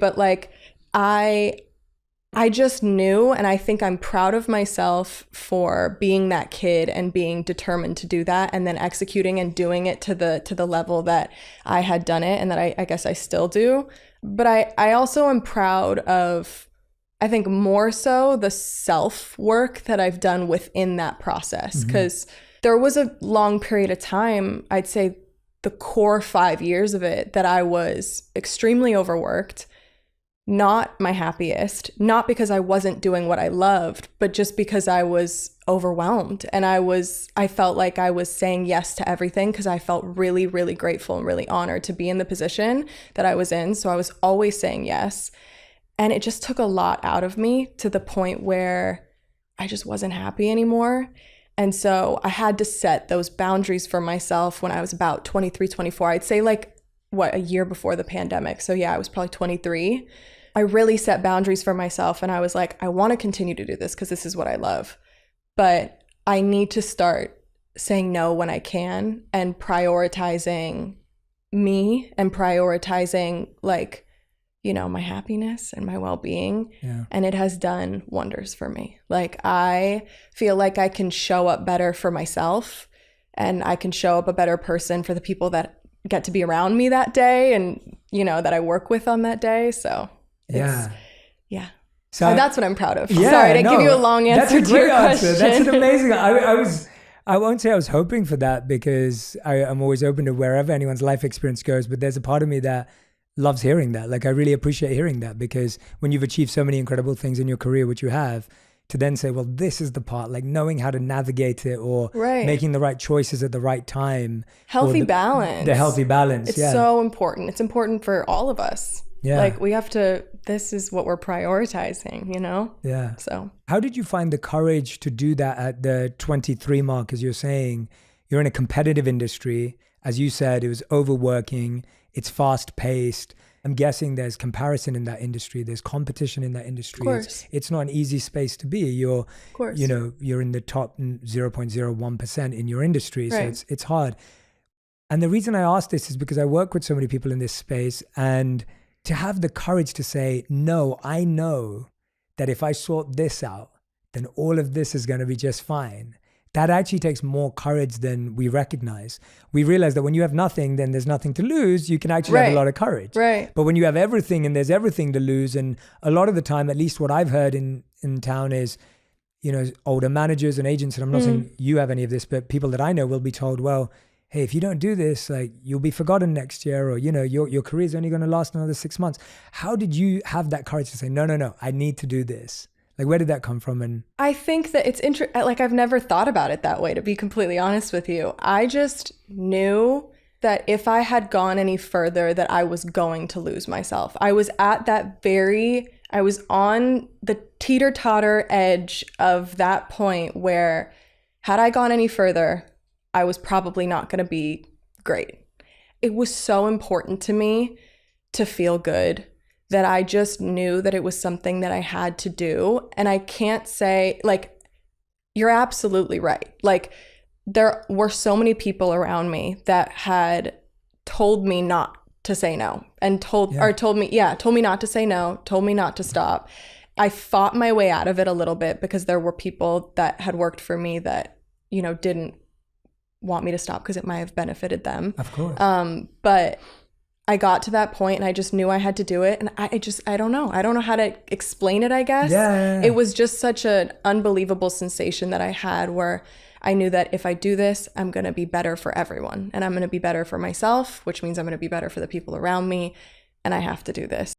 but like I just knew, and I think I'm proud of myself for being that kid and being determined to do that, and then executing and doing it to the level that I had done it, and that I guess I still do. But I also am proud of, I think more so, the self-work that I've done within that process. Because there was a long period of time, I'd say the core 5 years of it, that I was extremely overworked, not my happiest, not because I wasn't doing what I loved, but just because I was overwhelmed. And I felt like I was saying yes to everything because I felt really, really grateful and really honored to be in the position that I was in. So I was always saying yes. And it just took a lot out of me to the point where I just wasn't happy anymore. And so I had to set those boundaries for myself when I was about 23, 24. I'd say like, a year before the pandemic. So yeah, I was probably 23. I really set boundaries for myself, and I was like, I want to continue to do this because this is what I love. But I need to start saying no when I can, and prioritizing me, and prioritizing like, you know, my happiness and my well-being. Yeah. And it has done wonders for me. Like, I feel like I can show up better for myself, and I can show up a better person for the people that get to be around me that day, and, you know, that I work with on that day. So yeah. So that's what I'm proud of. Yeah, sorry to give you a long answer to your question. That's an amazing. I won't say I was hoping for that, because I'm always open to wherever anyone's life experience goes. But there's a part of me that loves hearing that. Like, I really appreciate hearing that, because when you've achieved so many incredible things in your career, which you have, to then say, well, this is the part, like knowing how to navigate it, or making the right choices at the right time. Healthy balance. The healthy balance. It's so important. It's important for all of us. Yeah. Like, we have to, this is what we're prioritizing, you know? Yeah. So how did you find the courage to do that at the 23 mark? As you're saying, you're in a competitive industry. As you said, it was overworking. It's fast paced. I'm guessing there's comparison in that industry. There's competition in that industry. Of course. It's not an easy space to be. You're in the top 0.01% in your industry. Right. So it's hard. And the reason I ask this is because I work with so many people in this space, and to have the courage to say, no, I know that if I sort this out, then all of this is going to be just fine. That actually takes more courage than we recognize. We realize that when you have nothing, then there's nothing to lose. You can actually have a lot of courage. Right. But when you have everything and there's everything to lose, and a lot of the time, at least what I've heard in town is, you know, older managers and agents, and I'm not saying you have any of this, but people that I know will be told, well, hey, if you don't do this, like, you'll be forgotten next year, or, you know, your career's only going to last another 6 months. How did you have that courage to say, no, I need to do this? Like, where did that come from? And I think that it's like, I've never thought about it that way, to be completely honest with you. I just knew that if I had gone any further, that I was going to lose myself. I was at I was on the teeter-totter edge of that point where, had I gone any further, I was probably not going to be great. It was so important to me to feel good that I just knew that it was something that I had to do. And I can't say, like, you're absolutely right. Like, there were so many people around me that had told me not to say no, and told me not to say no, told me not to stop. I fought my way out of it a little bit, because there were people that had worked for me that, you know, didn't want me to stop because it might have benefited them. Of course. But I got to that point, and I just knew I had to do it. And I don't know how to explain it, I guess. Yeah. It was just such an unbelievable sensation that I had, where I knew that if I do this, I'm going to be better for everyone, and I'm going to be better for myself, which means I'm going to be better for the people around me. And I have to do this.